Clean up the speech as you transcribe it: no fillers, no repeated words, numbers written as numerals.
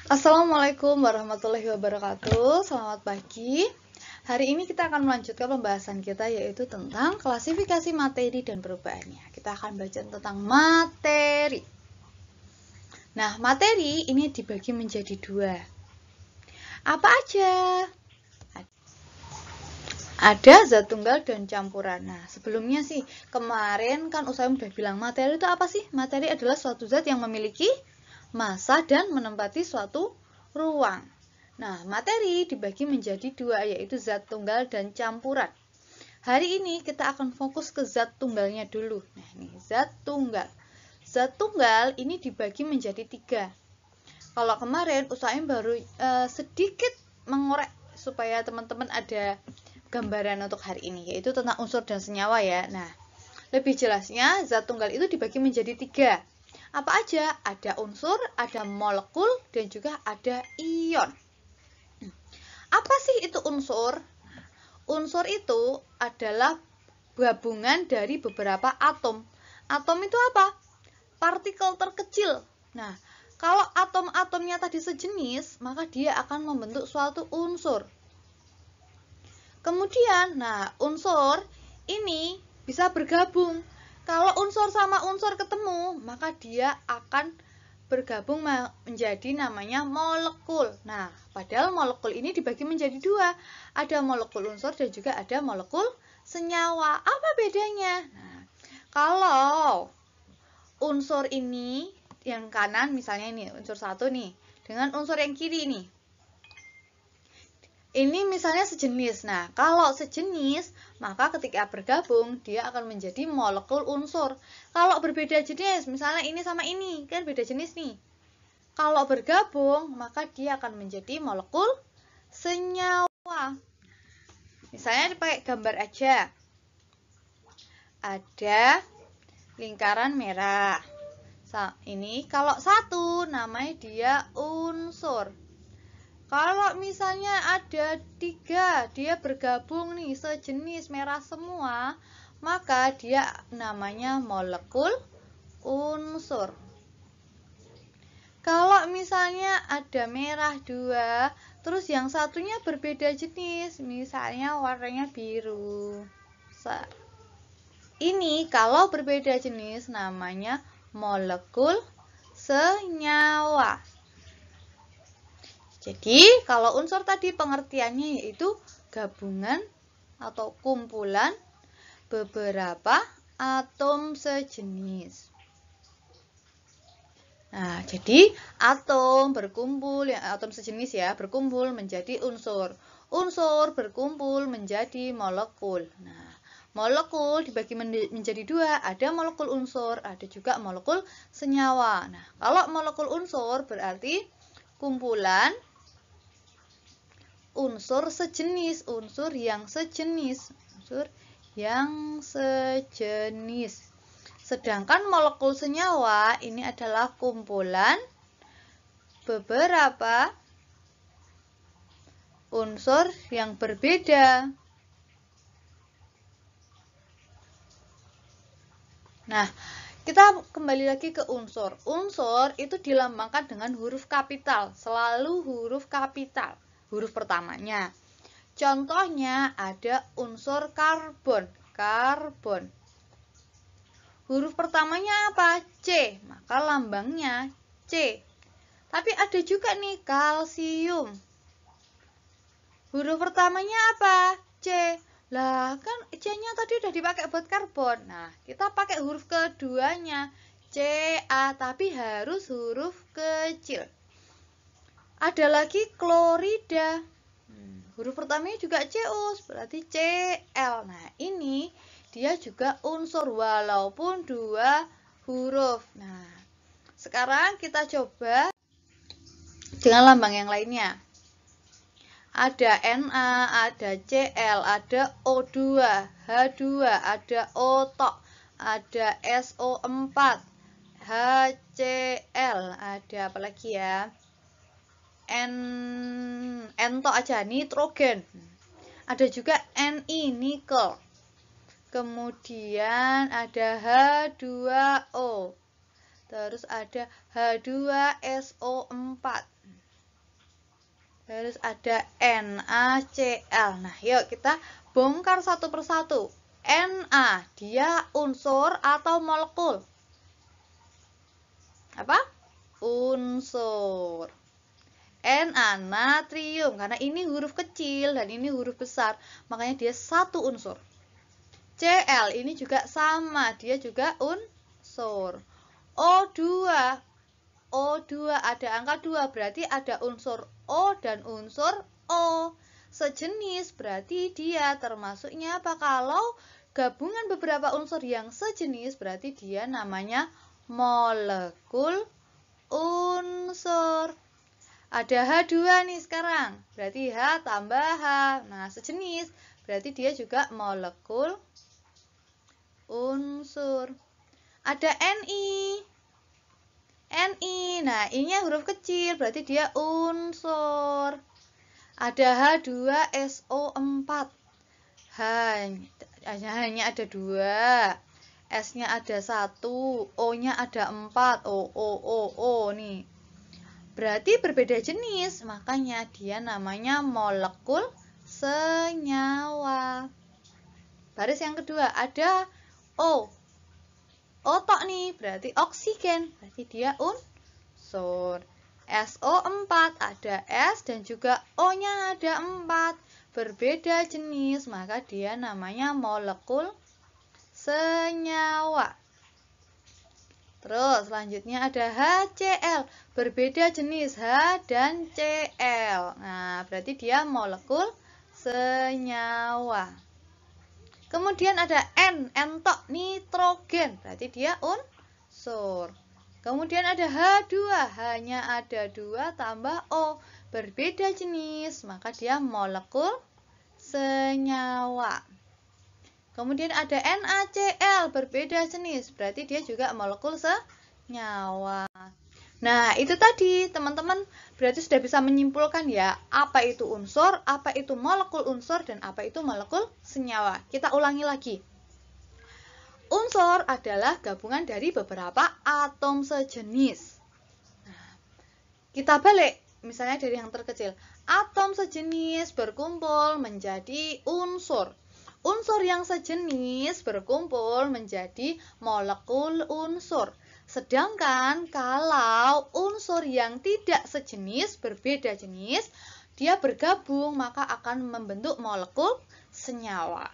Assalamualaikum warahmatullahi wabarakatuh. Selamat pagi. Hari ini kita akan melanjutkan pembahasan kita, yaitu tentang klasifikasi materi dan perubahannya. Kita akan belajar tentang materi. Nah, materi ini dibagi menjadi dua. Apa aja? Ada zat tunggal dan campuran. Nah, sebelumnya sih, kemarin kan Usaim udah bilang materi itu apa sih? Materi adalah suatu zat yang memiliki massa dan menempati suatu ruang. Nah, materi dibagi menjadi dua, yaitu zat tunggal dan campuran. Hari ini kita akan fokus ke zat tunggalnya dulu. Nah, ini zat tunggal. Zat tunggal ini dibagi menjadi tiga. Kalau kemarin Usaim baru sedikit mengorek supaya teman-teman ada gambaran untuk hari ini, yaitu tentang unsur dan senyawa ya. Nah, lebih jelasnya zat tunggal itu dibagi menjadi tiga. Apa aja? Ada unsur, ada molekul, dan juga ada ion. Apa sih itu unsur? Unsur itu adalah gabungan dari beberapa atom. Atom itu apa? Partikel terkecil. Nah, kalau atom-atomnya tadi sejenis, maka dia akan membentuk suatu unsur. Kemudian, unsur ini bisa bergabung. Kalau unsur sama unsur ketemu, maka dia akan bergabung menjadi namanya molekul. Nah, padahal molekul ini dibagi menjadi dua. Ada molekul unsur dan juga ada molekul senyawa. Apa bedanya? Nah, kalau unsur ini yang kanan, misalnya ini unsur satu nih, dengan unsur yang kiri nih. Ini misalnya sejenis. Nah, kalau sejenis, maka ketika bergabung, dia akan menjadi molekul unsur. Kalau berbeda jenis, misalnya ini sama ini, kan beda jenis nih. Kalau bergabung, maka dia akan menjadi molekul senyawa. Misalnya dipakai gambar aja. Ada lingkaran merah. Ini kalau satu, namanya dia unsur. Kalau misalnya ada tiga, dia bergabung nih, sejenis merah semua, maka dia namanya molekul unsur. Kalau misalnya ada merah dua, terus yang satunya berbeda jenis, misalnya warnanya biru. Ini kalau berbeda jenis namanya molekul senyawa. Jadi, kalau unsur tadi pengertiannya yaitu gabungan atau kumpulan beberapa atom sejenis. Nah, jadi atom berkumpul, ya atom sejenis ya, berkumpul menjadi unsur. Unsur berkumpul menjadi molekul. Nah, molekul dibagi menjadi dua, ada molekul unsur, ada juga molekul senyawa. Nah, kalau molekul unsur berarti kumpulan unsur sejenis, unsur yang sejenis. Sedangkan molekul senyawa ini adalah kumpulan beberapa unsur yang berbeda. Nah, kita kembali lagi ke unsur. Unsur itu dilambangkan dengan huruf kapital, selalu huruf kapital. Huruf pertamanya. Contohnya ada unsur karbon. Karbon. Huruf pertamanya apa? C. Maka lambangnya C. Tapi ada juga nih kalsium. Huruf pertamanya apa? C. Lah, kan C-nya tadi udah dipakai buat karbon. Nah, kita pakai huruf keduanya. Ca, tapi harus huruf kecil. Ada lagi klorida. Huruf pertamanya juga CO, berarti Cl. Nah, ini dia juga unsur walaupun dua huruf. Nah, sekarang kita coba dengan lambang yang lainnya. Ada Na, ada Cl, ada O2, H2, ada O, ada SO4, HCl, ada apa lagi ya? N aja, nitrogen. Ada juga Ni, nikel. Kemudian ada H2O. Terus ada H2SO4. Terus ada NaCl. Nah, yuk kita bongkar satu persatu. Na, dia unsur atau molekul? Apa? Unsur. Na, natrium. Karena ini huruf kecil dan ini huruf besar, makanya dia satu unsur. Cl, ini juga sama, dia juga unsur. O2. O2 ada angka 2, berarti ada unsur O dan unsur O. Sejenis, berarti dia termasuknya apa? Kalau gabungan beberapa unsur yang sejenis, berarti dia namanya molekul unsur. Ada H2 nih sekarang, berarti H tambah H. Nah, sejenis, berarti dia juga molekul unsur. Ada Ni. Ni, nah I-nya huruf kecil, berarti dia unsur. Ada H2SO4. Hanya ada 2. S-nya ada 1, O-nya ada 4. O nih. Berarti berbeda jenis, makanya dia namanya molekul senyawa. Baris yang kedua ada O. Otok nih, berarti oksigen, berarti dia unsur. SO4 ada S dan juga O-nya ada 4. Berbeda jenis, maka dia namanya molekul senyawa. Terus selanjutnya ada HCl, berbeda jenis H dan Cl. Nah, berarti dia molekul senyawa. Kemudian ada N-tok, nitrogen, berarti dia unsur. Kemudian ada H2, hanya ada 2 tambah O, berbeda jenis, maka dia molekul senyawa. Kemudian ada NaCl, berbeda jenis, berarti dia juga molekul senyawa. Nah, itu tadi teman-teman, berarti sudah bisa menyimpulkan ya, apa itu unsur, apa itu molekul unsur, dan apa itu molekul senyawa. Kita ulangi lagi. Unsur adalah gabungan dari beberapa atom sejenis. Nah, kita balik, misalnya dari yang terkecil. Atom sejenis berkumpul menjadi unsur. Unsur yang sejenis berkumpul menjadi molekul unsur. Sedangkan kalau unsur yang tidak sejenis, berbeda jenis, dia bergabung maka akan membentuk molekul senyawa.